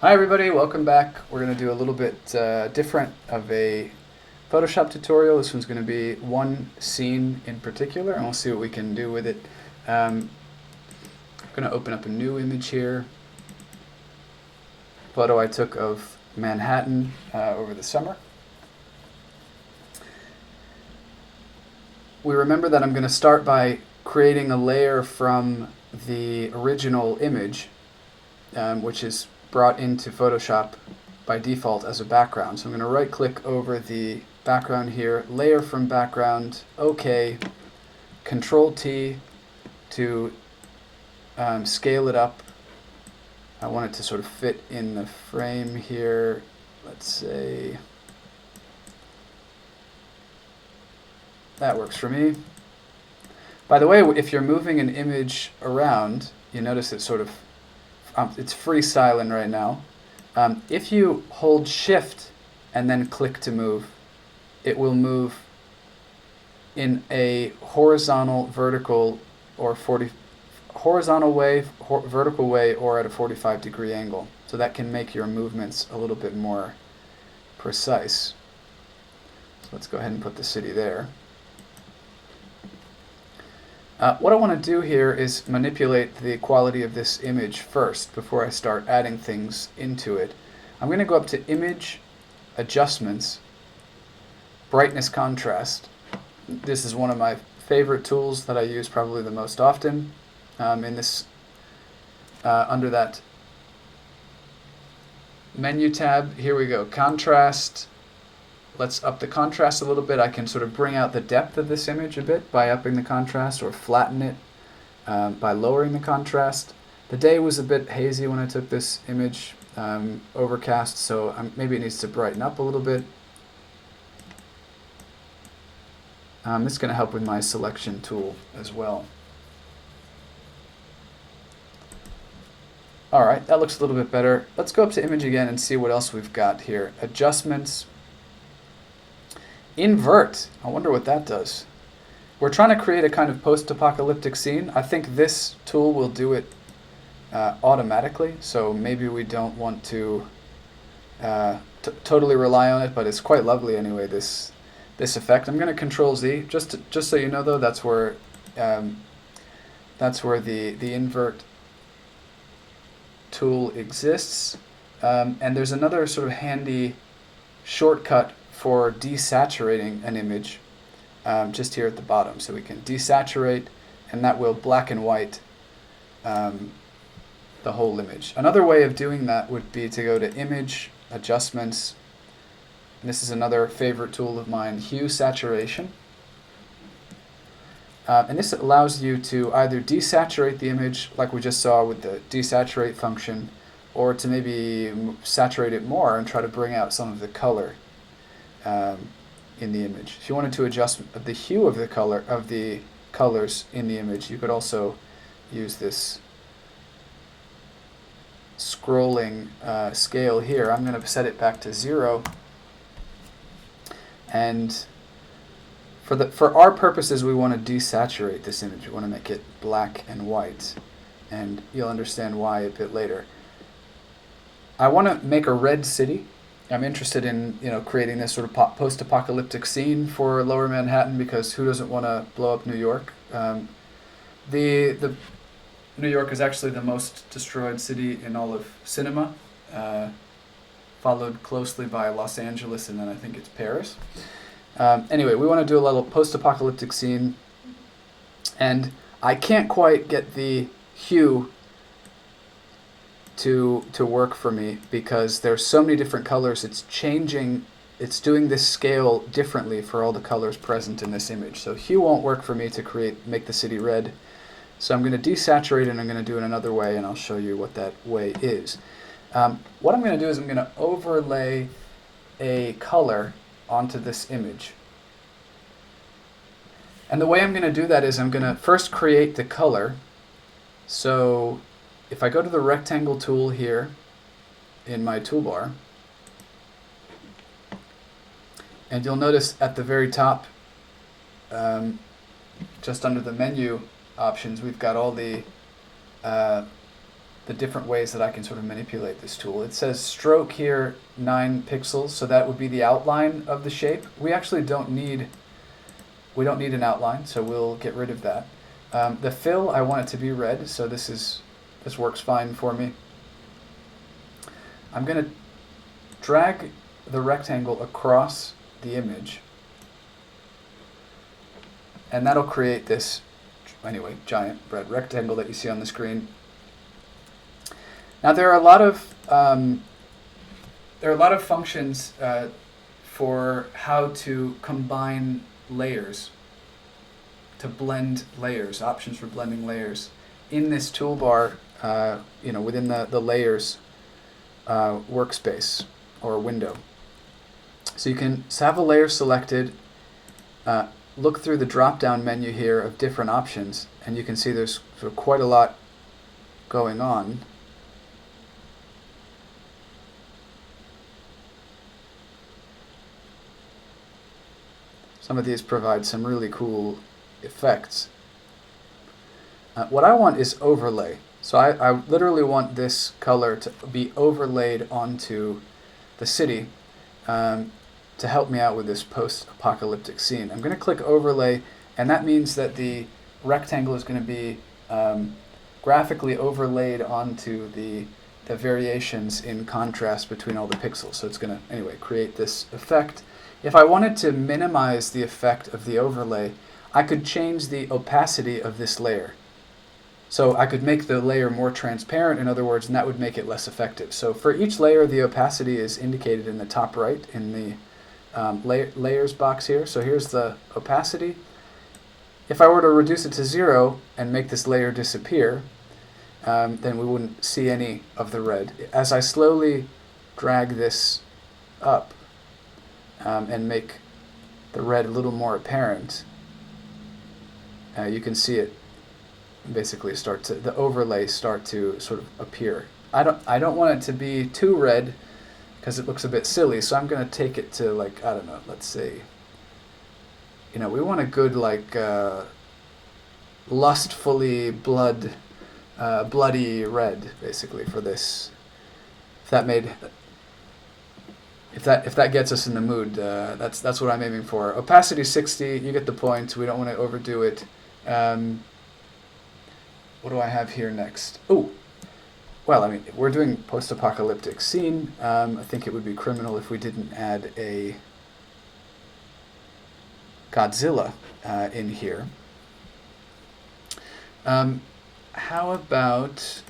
Hi everybody, welcome back. We're going to do a little bit different of a Photoshop tutorial. This one's going to be one scene in particular, and we'll see what we can do with it. I'm going to open up a new image here. Photo I took of Manhattan over the summer. We remember that I'm going to start by creating a layer from the original image, which is brought into Photoshop by default as a background. So I'm going to right click over the background here, layer from background, OK, Control T to scale it up. I want it to sort of fit in the frame here. Let's say that works for me. By the way, if you're moving an image around, you notice it's sort of it's freestyling right now. If you hold Shift and then click to move, it will move in a horizontal, vertical, or horizontal way, vertical way, or at a 45-degree angle. So that can make your movements a little bit more precise. So let's go ahead and put the city there. What I want to do here is manipulate the quality of this image first before I start adding things into it. I'm going to go up to Image, Adjustments, Brightness Contrast. This is one of my favorite tools that I use probably the most often. In this, under that menu tab, here we go, Contrast. Let's up the contrast a little bit. I can sort of bring out the depth of this image a bit by upping the contrast, or flatten it by lowering the contrast. The day was a bit hazy when I took this image, overcast, so maybe it needs to brighten up a little bit. This is going to help with my selection tool as well. Alright, that looks a little bit better. Let's go up to image again and see what else we've got here. Adjustments. Invert. I wonder what that does. We're trying to create a kind of post-apocalyptic scene. I think this tool will do it automatically, so maybe we don't want to totally rely on it, but it's quite lovely anyway, this effect. I'm going to Control Z. Just so you know, though, that's where the invert tool exists. And there's another sort of handy shortcut for desaturating an image just here at the bottom. So we can desaturate, and that will black and white the whole image. Another way of doing that would be to go to Image, Adjustments, and this is another favorite tool of mine, Hue Saturation. And this allows you to either desaturate the image, like we just saw with the desaturate function, or to maybe saturate it more and try to bring out some of the color in the image. If you wanted to adjust the hue of the colors in the image, you could also use this scrolling scale here. I'm going to set it back to 0, and for our purposes, we want to desaturate this image. We want to make it black and white, and you'll understand why a bit later. I want to make a red city. I'm interested in creating this sort of post-apocalyptic scene for Lower Manhattan, because who doesn't want to blow up New York? The New York is actually the most destroyed city in all of cinema, followed closely by Los Angeles, and then I think it's Paris. Anyway, we want to do a little post-apocalyptic scene, and I can't quite get the hue to work for me because there's so many different colors. It's doing this scale differently for all the colors present in this image. So hue won't work for me to make the city red. So I'm going to desaturate, and I'm going to do it another way, and I'll show you what that way is. What I'm going to do is I'm going to overlay a color onto this image. And the way I'm going to do that is I'm going to first create the color. So if I go to the rectangle tool here in my toolbar, and you'll notice at the very top, just under the menu options, we've got all the the different ways that I can sort of manipulate this tool. It says stroke here 9 pixels, so that would be the outline of the shape. We actually don't need an outline, so we'll get rid of that. The fill, I want it to be red, so this works fine for me. I'm going to drag the rectangle across the image, and that'll create this, anyway, giant red rectangle that you see on the screen. Now there are a lot of functions for how to combine layers, to blend layers, options for blending layers in this toolbar, within the layers workspace or window. So you can have a layer selected, look through the drop-down menu here of different options, and you can see there's sort of quite a lot going on. Some of these provide some really cool effects. What I want is overlay. So I literally want this color to be overlaid onto the city to help me out with this post-apocalyptic scene. I'm going to click overlay, and that means that the rectangle is going to be graphically overlaid onto the variations in contrast between all the pixels. So it's going to, anyway, create this effect. If I wanted to minimize the effect of the overlay, I could change the opacity of this layer. So I could make the layer more transparent, in other words, and that would make it less effective. So for each layer, the opacity is indicated in the top right in the layers box here. So here's the opacity. If I were to reduce it to 0 and make this layer disappear, then we wouldn't see any of the red. As I slowly drag this up, and make the red a little more apparent, you can see it basically the overlay start to sort of appear. I don't want it to be too red because it looks a bit silly, so I'm going to take it to, like, I don't know, let's say, we want a good, like, lustfully bloody red, basically, for this. If that gets us in the mood, that's what I'm aiming for. Opacity 60, you get the point. We don't want to overdo it. What do I have here next? Oh, well, I mean, if we're doing post-apocalyptic scene, I think it would be criminal if we didn't add a Godzilla in here. How about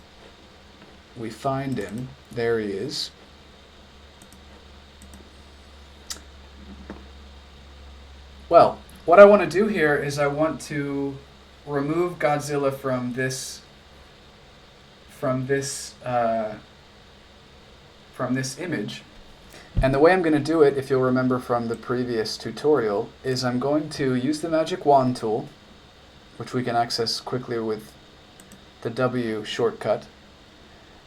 we find him? There he is. Well, what I want to do here is I want to remove Godzilla from this image. And the way I'm going to do it, if you'll remember from the previous tutorial, is I'm going to use the magic wand tool, which we can access quickly with the W shortcut.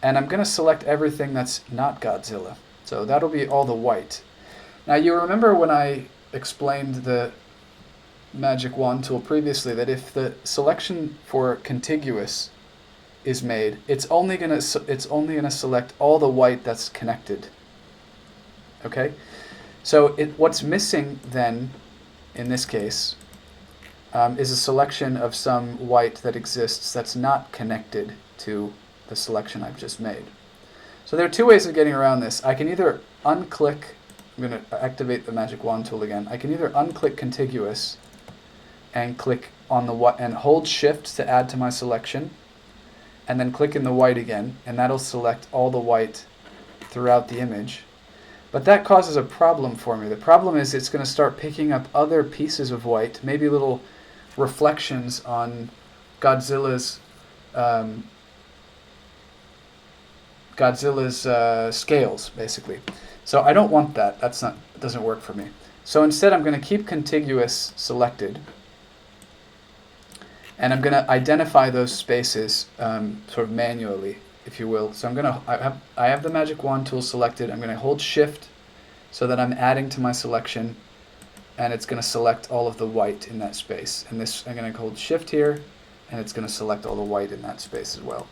And I'm going to select everything that's not Godzilla. So that'll be all the white. Now you remember when I explained the magic wand tool previously that if the selection for contiguous is made, it's only going to select all the white that's connected. Okay? So what's missing then in this case is a selection of some white that exists that's not connected to the selection I've just made. So there are two ways of getting around this. I can either unclick, I'm going to activate the magic wand tool again. I can either unclick contiguous and click on the white and hold shift to add to my selection, and then click in the white again, and that'll select all the white throughout the image. But that causes a problem for me. The problem is it's going to start picking up other pieces of white, maybe little reflections on Godzilla's scales, basically. So I don't want that. It doesn't work for me. So instead I'm going to keep contiguous selected, and I'm going to identify those spaces sort of manually, if you will. So I have the magic wand tool selected. I'm going to hold shift so that I'm adding to my selection, and it's going to select all of the white in that space. And this, I'm going to hold shift here, and it's going to select all the white in that space as well.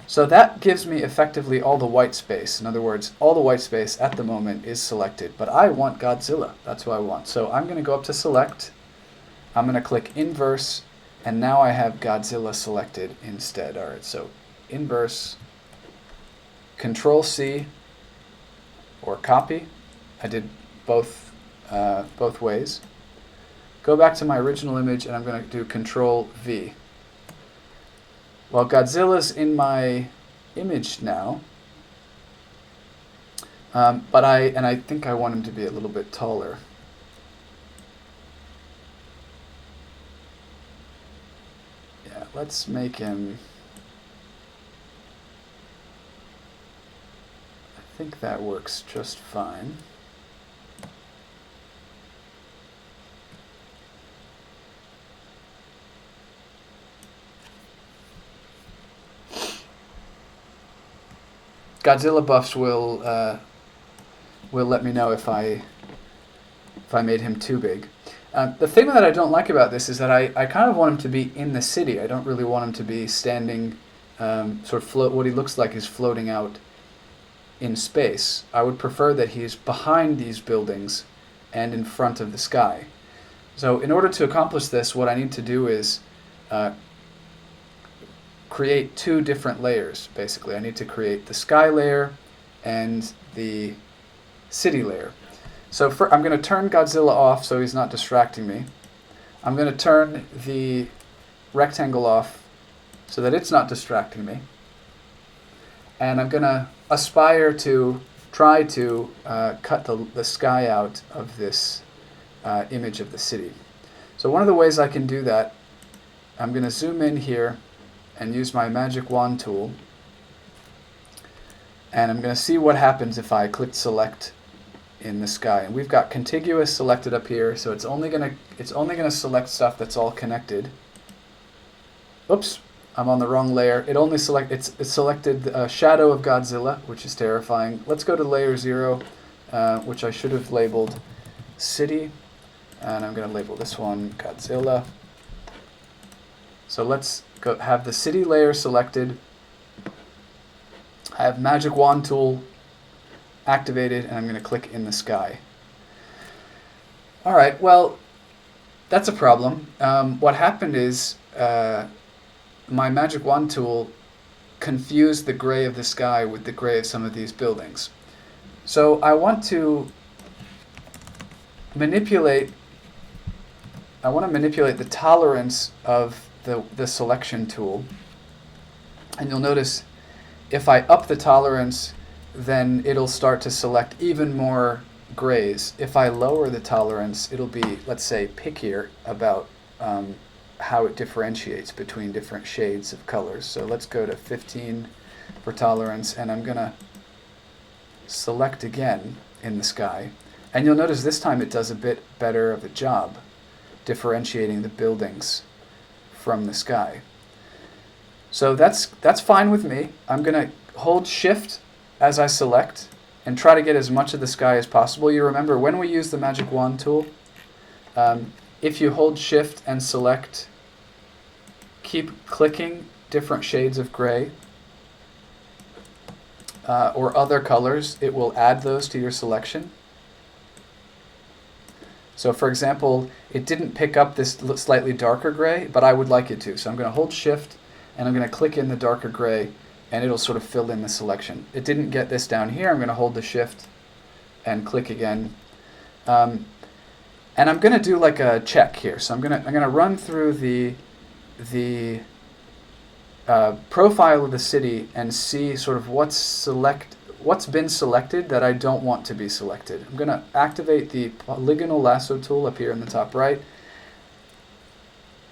So that gives me effectively all the white space. In other words, all the white space at the moment is selected, but I want Godzilla. That's what I want. So I'm going to go up to select. I'm going to click inverse, and now I have Godzilla selected instead. All right, so inverse, Control C, or copy. I did both ways. Go back to my original image, and I'm going to do Control V. Well, Godzilla's in my image now, but I think I want him to be a little bit taller. Yeah, let's make him. I think that works just fine. Godzilla buffs will let me know if I made him too big. The thing that I don't like about this is that I kind of want him to be in the city. I don't really want him to be standing, sort of float. What he looks like is floating out in space. I would prefer that he's behind these buildings and in front of the sky. So in order to accomplish this, what I need to do is create two different layers, basically. I need to create the sky layer and the city layer. So I'm going to turn Godzilla off so he's not distracting me. I'm going to turn the rectangle off so that it's not distracting me. And I'm going to aspire to try to cut the sky out of this image of the city. So one of the ways I can do that, I'm going to zoom in here and use my magic wand tool, and I'm going to see what happens if I click select in the sky. And we've got contiguous selected up here, so it's only going to select stuff that's all connected. Oops, I'm on the wrong layer. It selected the shadow of Godzilla, which is terrifying. Let's go to layer 0, which I should have labeled city, and I'm going to label this one Godzilla. So let's go have the city layer selected. I have magic wand tool activated, and I'm going to click in the sky. All right, well, that's a problem. What happened is my magic wand tool confused the gray of the sky with the gray of some of these buildings. So I want to manipulate the tolerance of the selection tool. And you'll notice if I up the tolerance, then it'll start to select even more grays. If I lower the tolerance, it'll be, let's say, pickier about how it differentiates between different shades of colors. So let's go to 15 for tolerance, and I'm going to select again in the sky. And you'll notice this time it does a bit better of a job differentiating the buildings from the sky. So that's fine with me. I'm going to hold shift as I select and try to get as much of the sky as possible. You remember when we use the magic wand tool, if you hold shift and select, keep clicking different shades of gray or other colors, it will add those to your selection. So for example, it didn't pick up this slightly darker gray, but I would like it to. So I'm going to hold shift and I'm going to click in the darker gray, and it'll sort of fill in the selection. It didn't get this down here. I'm going to hold the shift and click again. And I'm going to do like a check here. So I'm going to run through the profile of the city and see sort of what's been selected that I don't want to be selected. I'm going to activate the polygonal lasso tool up here in the top right.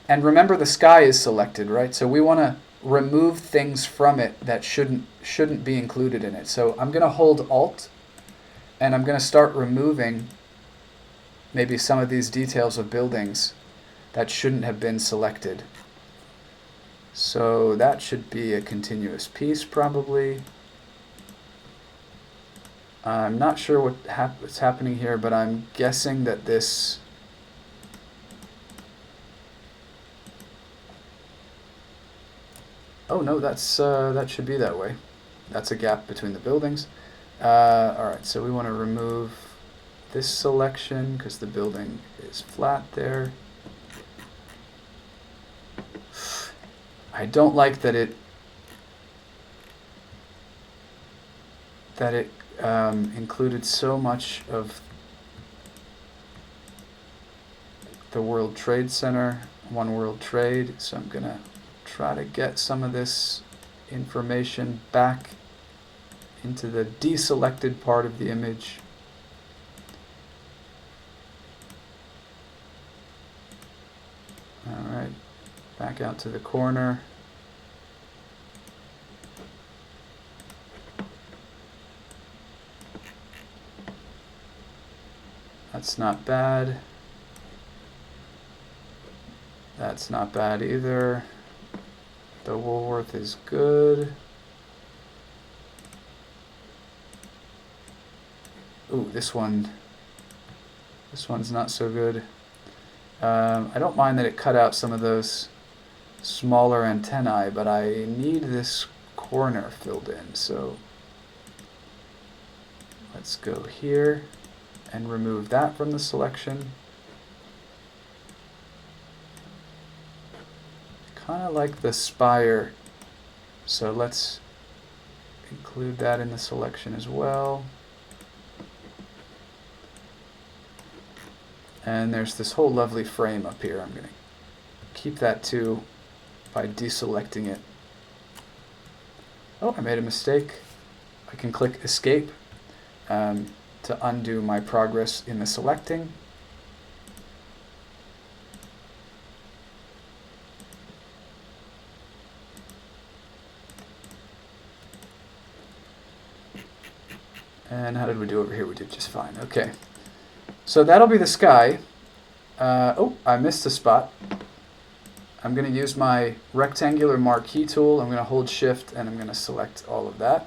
And remember, the sky is selected, right? So we want to remove things from it that shouldn't be included in it. So I'm going to hold Alt, and I'm going to start removing maybe some of these details of buildings that shouldn't have been selected. So that should be a continuous piece probably. I'm not sure what's happening here, but I'm guessing that this Oh no, that should be that way. That's a gap between the buildings. All right, so we want to remove this selection because the building is flat there. I don't like that it included so much of the World Trade Center, One World Trade, so I'm gonna try to get some of this information back into the deselected part of the image. All right, back out to the corner. That's not bad. That's not bad either. The Woolworth is good. Ooh, this one's not so good. I don't mind that it cut out some of those smaller antennae, but I need this corner filled in. So let's go here and remove that from the selection. Kind of like the spire, so let's include that in the selection as well. And there's this whole lovely frame up here. I'm going to keep that too by deselecting it. Oh, I made a mistake. I can click escape to undo my progress in the selecting. And how did we do over here? We did just fine. Okay. So that'll be the sky. Oh, I missed a spot. I'm going to use my rectangular marquee tool. I'm going to hold shift and I'm going to select all of that.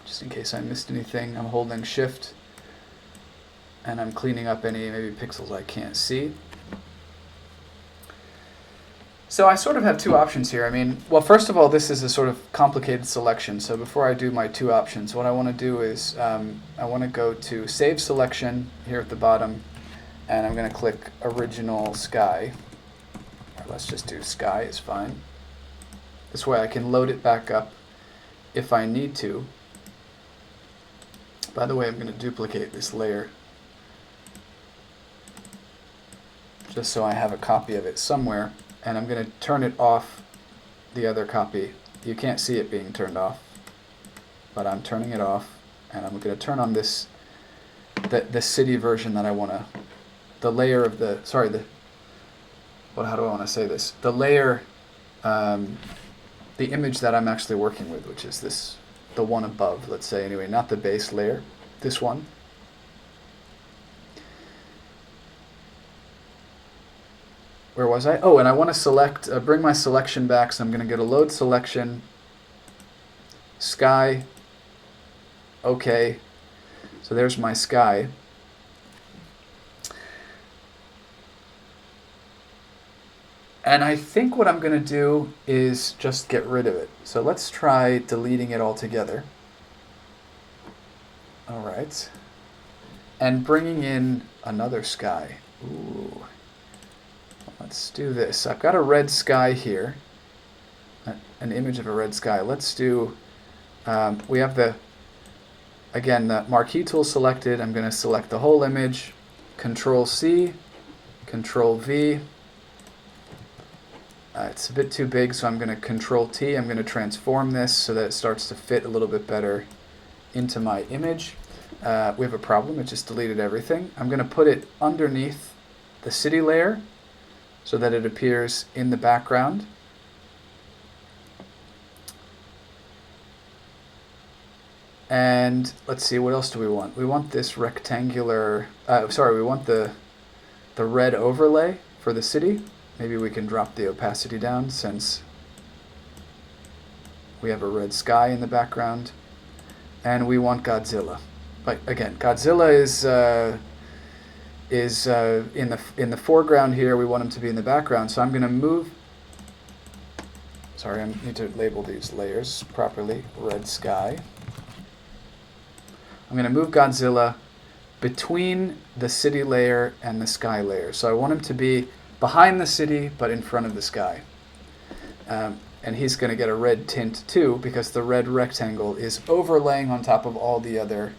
Just in case I missed anything, I'm holding shift and I'm cleaning up any maybe pixels I can't see. So I sort of have two options here. I mean, well, first of all, this is a sort of complicated selection. So before I do my two options, what I want to do is I want to go to Save Selection here at the bottom, and I'm going to click Original Sky. Or let's just do Sky is fine. This way I can load it back up if I need to. By the way, I'm going to duplicate this layer just so I have a copy of it somewhere. And I'm going to turn it off, the other copy. You can't see it being turned off, but I'm turning it off. And I'm going to turn on this, the city version that I want to, the layer of the, sorry, how do I want to say this? The layer, the image that I'm actually working with, which is this, the one above, let's say anyway, not the base layer, this one. Where was I? Oh, and I want to select, bring my selection back, so I'm going to go to Load Selection, Sky, OK. So there's my sky. And I think what I'm going to do is just get rid of it. So let's try deleting it altogether. All right. And bringing in another sky. Ooh. Let's do this. I've got a red sky here, an image of a red sky. Let's do, we have the marquee tool selected. I'm going to select the whole image, Control C, Control V. It's a bit too big, so I'm going to Control T. I'm going to transform this so that it starts to fit a little bit better into my image. We have a problem. It just deleted everything. I'm going to put it underneath the city layer, so that it appears in the background. And let's see, what else do we want? We want this rectangular, we want the red overlay for the city. Maybe we can drop the opacity down since we have a red sky in the background. And we want Godzilla. But again, Godzilla is in the foreground here. We want him to be in the background, so I'm going to move Sorry, I need to label these layers properly. Red sky. I'm going to move Godzilla between the city layer and the sky layer. So I want him to be behind the city, but in front of the sky. And he's going to get a red tint too, because the red rectangle is overlaying on top of all the other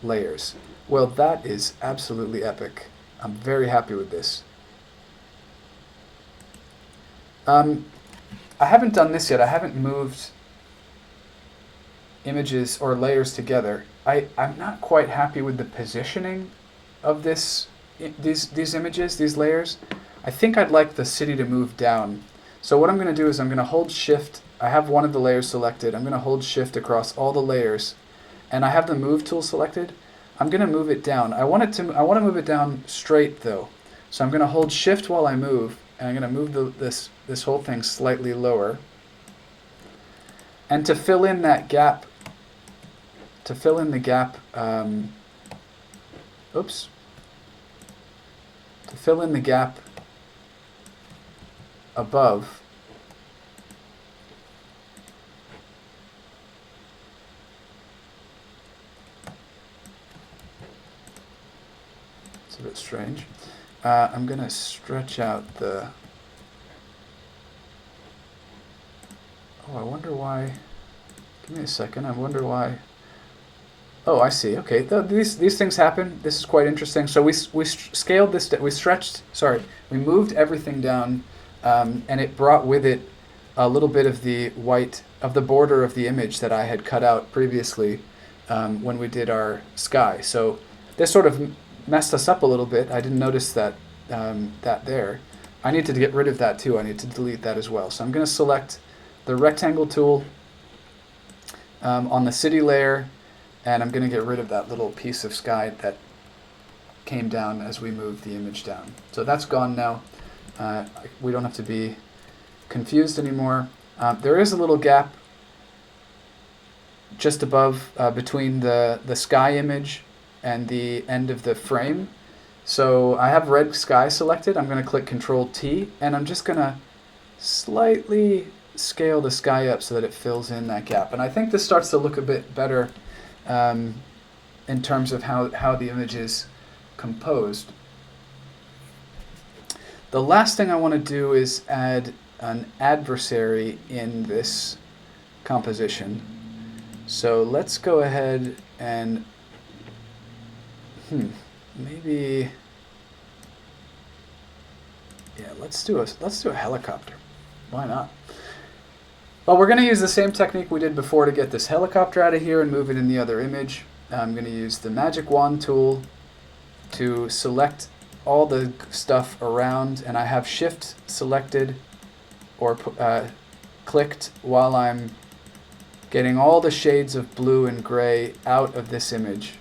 layers. Well, that is absolutely epic. I'm very happy with this. I haven't done this yet. I haven't moved images or layers together. I'm not quite happy with the positioning of these images, these layers. I think I'd like the city to move down. So what I'm going to do is I'm going to hold shift. I have one of the layers selected. I'm going to hold shift across all the layers, and I have the move tool selected. I'm going to move it down. I want to move it down straight though. So I'm going to hold shift while I move, and I'm going to move this whole thing slightly lower. And to fill in that gap, to fill in the gap above, it's a bit strange. I'm going to stretch out the... Oh, I wonder why... Give me a second, I wonder why... Oh, I see. Okay, these things happen. This is quite interesting. So we scaled this, we moved everything down, and it brought with it a little bit of the white, of the border of the image that I had cut out previously when we did our sky. So this sort of messed us up a little bit. I didn't notice that there. I need to get rid of that too. I need to delete that as well. So I'm going to select the rectangle tool on the city layer, and I'm going to get rid of that little piece of sky that came down as we moved the image down. So that's gone now. We don't have to be confused anymore. There is a little gap just above between the sky image and the end of the frame. So I have red sky selected. I'm going to click Control T, and I'm just going to slightly scale the sky up so that it fills in that gap. And I think this starts to look a bit better in terms of how the image is composed. The last thing I want to do is add an adversary in this composition. So let's go ahead and maybe let's do a helicopter. Why not? Well, we're going to use the same technique we did before to get this helicopter out of here and move it in the other image. I'm going to use the magic wand tool to select all the stuff around, and I have shift selected or clicked while I'm getting all the shades of blue and gray out of this image.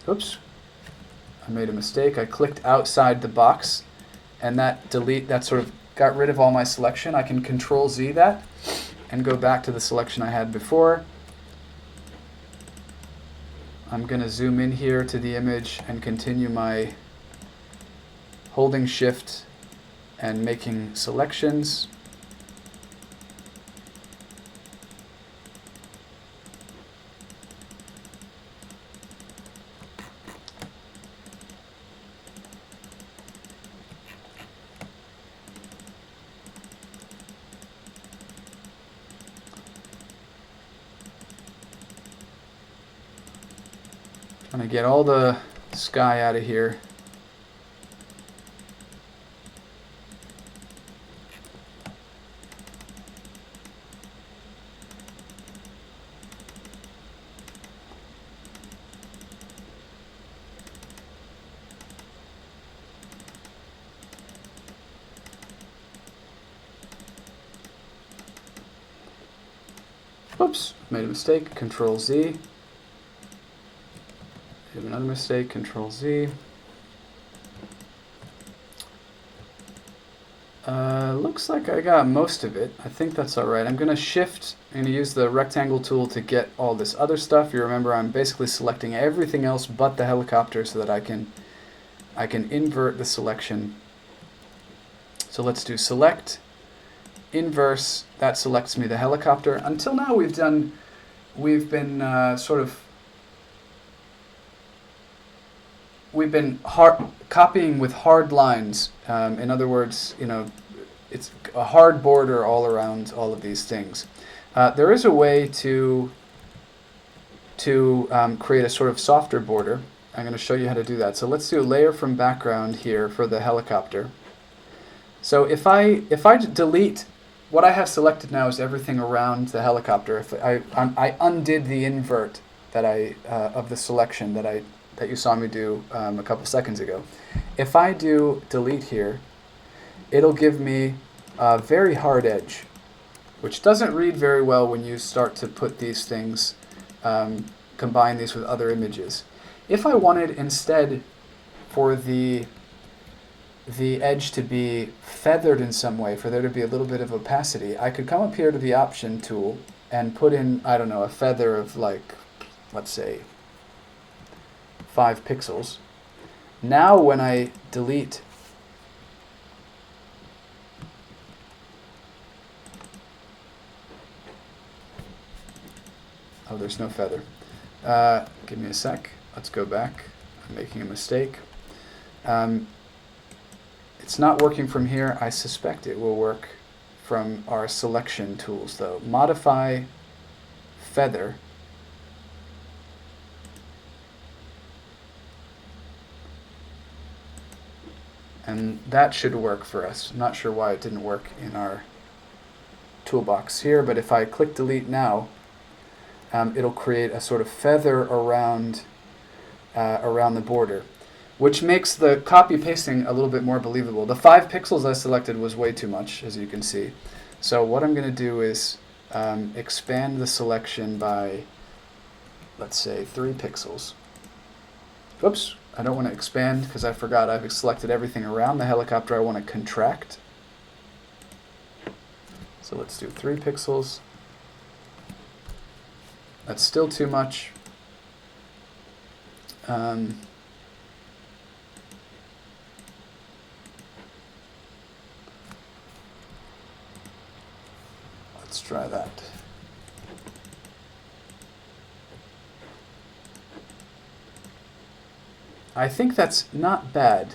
Oops, I made a mistake. I clicked outside the box, and that sort of got rid of all my selection. I can Control Z that and go back to the selection I had before. I'm going to zoom in here to the image and continue my holding shift and making selections. I'm going to get all the sky out of here. Oops, made a mistake. Control Z. Have another mistake. Control Z. Looks like I got most of it. I think that's all right. I'm going to shift. I'm going to use the rectangle tool to get all this other stuff. You remember I'm basically selecting everything else but the helicopter so that I can invert the selection. So let's do select, inverse, that selects me the helicopter. Until now we've been copying with hard lines. In other words, it's a hard border all around all of these things. There is a way to create a sort of softer border. I'm going to show you how to do that. So let's do a layer from background here for the helicopter. So if I delete, what I have selected now is everything around the helicopter. If I undid the invert that of the selection that you saw me do a couple seconds ago. If I do delete here, it'll give me a very hard edge, which doesn't read very well when you start to put these things, combine these with other images. If I wanted instead for the edge to be feathered in some way, for there to be a little bit of opacity, I could come up here to the option tool and put in, I don't know, a feather of like, let's say, 5 pixels. Now when I delete, oh, there's no feather. Give me a sec. Let's go back. I'm making a mistake. It's not working from here. I suspect it will work from our selection tools, though. Modify feather. And that should work for us. I'm not sure why it didn't work in our toolbox here, but if I click delete now, it'll create a sort of feather around the border, which makes the copy pasting a little bit more believable. The 5 pixels I selected was way too much, as you can see. So what I'm going to do is expand the selection by, let's say, 3 pixels. Oops, I don't want to expand because I forgot I've selected everything around the helicopter. I want to contract. So let's do 3 pixels. That's still too much. Let's try that. I think that's not bad.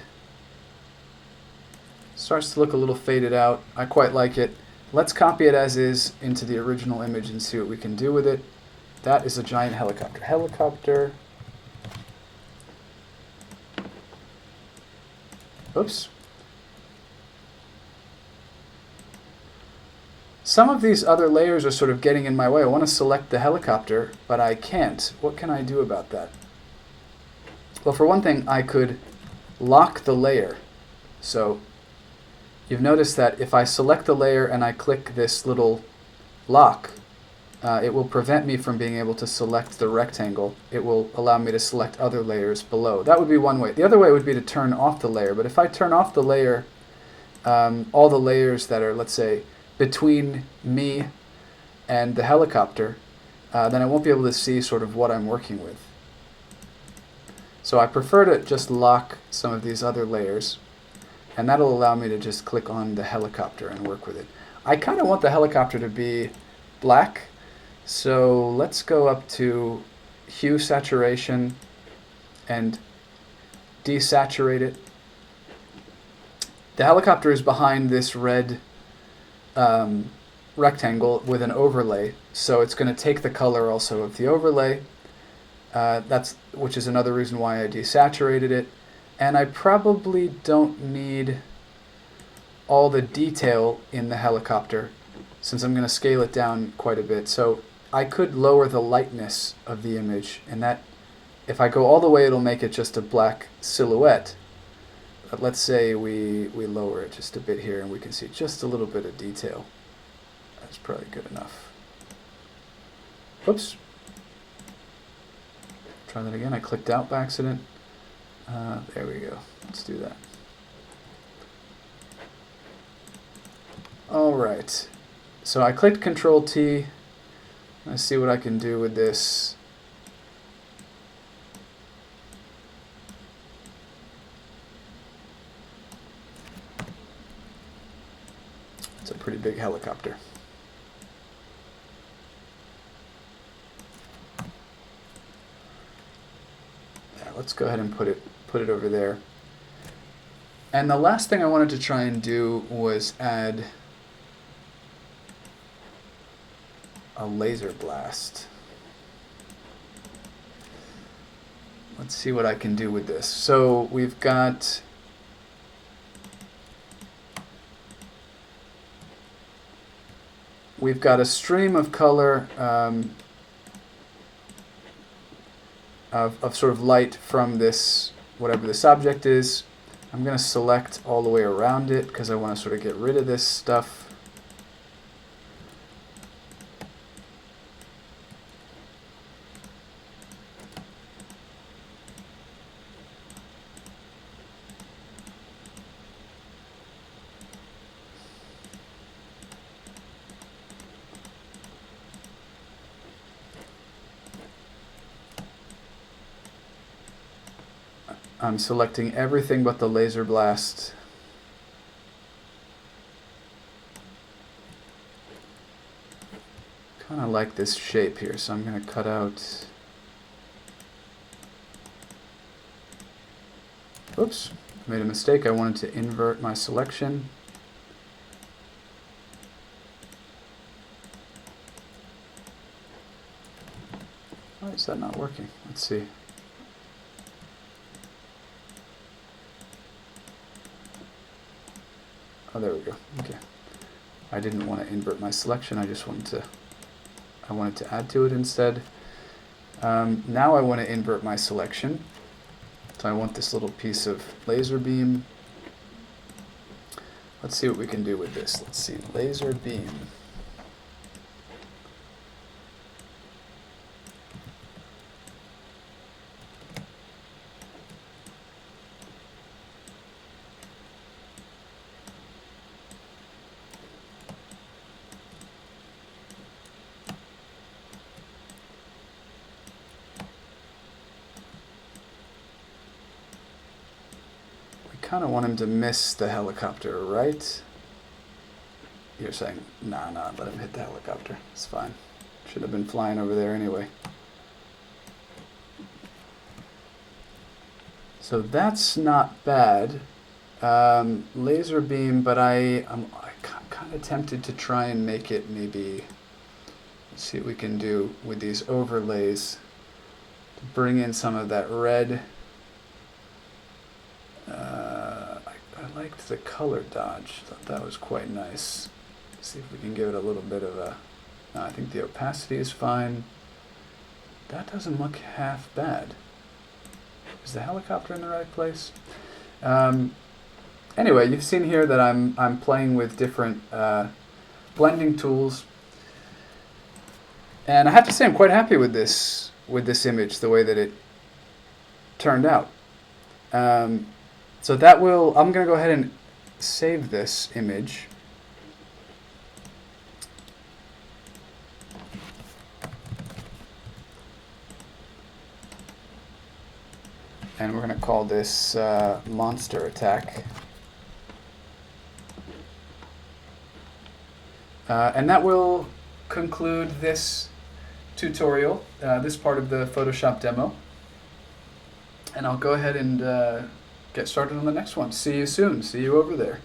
Starts to look a little faded out. I quite like it. Let's copy it as is into the original image and see what we can do with it. That is a giant helicopter. Helicopter. Oops. Some of these other layers are sort of getting in my way. I want to select the helicopter, but I can't. What can I do about that? Well, for one thing, I could lock the layer. So you've noticed that if I select the layer and I click this little lock, it will prevent me from being able to select the rectangle. It will allow me to select other layers below. That would be one way. The other way would be to turn off the layer. But if I turn off the layer, all the layers that are, let's say, between me and the helicopter, then I won't be able to see sort of what I'm working with. So I prefer to just lock some of these other layers, and that'll allow me to just click on the helicopter and work with it. I kind of want the helicopter to be black, so let's go up to hue saturation and desaturate it. The helicopter is behind this red rectangle with an overlay, so it's going to take the color also of the overlay. Which is another reason why I desaturated it. And I probably don't need all the detail in the helicopter since I'm going to scale it down quite a bit. So I could lower the lightness of the image, and that, if I go all the way, it'll make it just a black silhouette. But let's say we lower it just a bit here and we can see just a little bit of detail. That's probably good enough. Oops. Try that again. I clicked out by accident. There we go. Let's do that. All right. So I clicked Control T. Let's see what I can do with this. It's a pretty big helicopter. Yeah, let's go ahead and put it over there. And the last thing I wanted to try and do was add a laser blast. Let's see what I can do with this. So we've got a stream of color of sort of light from this, whatever this object is. I'm going to select all the way around it because I want to sort of get rid of this stuff. I'm selecting everything but the laser blast. Kind of like this shape here, so I'm going to cut out. Oops, made a mistake. I wanted to invert my selection. Why is that not working? Let's see. Oh, there we go. Okay. I didn't want to invert my selection. I just wanted to add to it instead. Now I want to invert my selection. So I want this little piece of laser beam. Let's see what we can do with this. Let's see, laser beam. Kind of want him to miss the helicopter, right? You're saying, nah, let him hit the helicopter. It's fine. Should have been flying over there anyway. So that's not bad. Laser beam, but I'm kind of tempted to try and make it maybe, let's see what we can do with these overlays to bring in some of that red. I liked the color dodge. Thought that was quite nice. Let's see if we can give it a little bit of a. No, I think the opacity is fine. That doesn't look half bad. Is the helicopter in the right place? Anyway, you've seen here that I'm playing with different blending tools, and I have to say I'm quite happy with this image, the way that it turned out. So that will, I'm going to go ahead and save this image. And we're going to call this monster attack. And that will conclude this tutorial, this part of the Photoshop demo. And I'll go ahead and get started on the next one. See you soon. See you over there.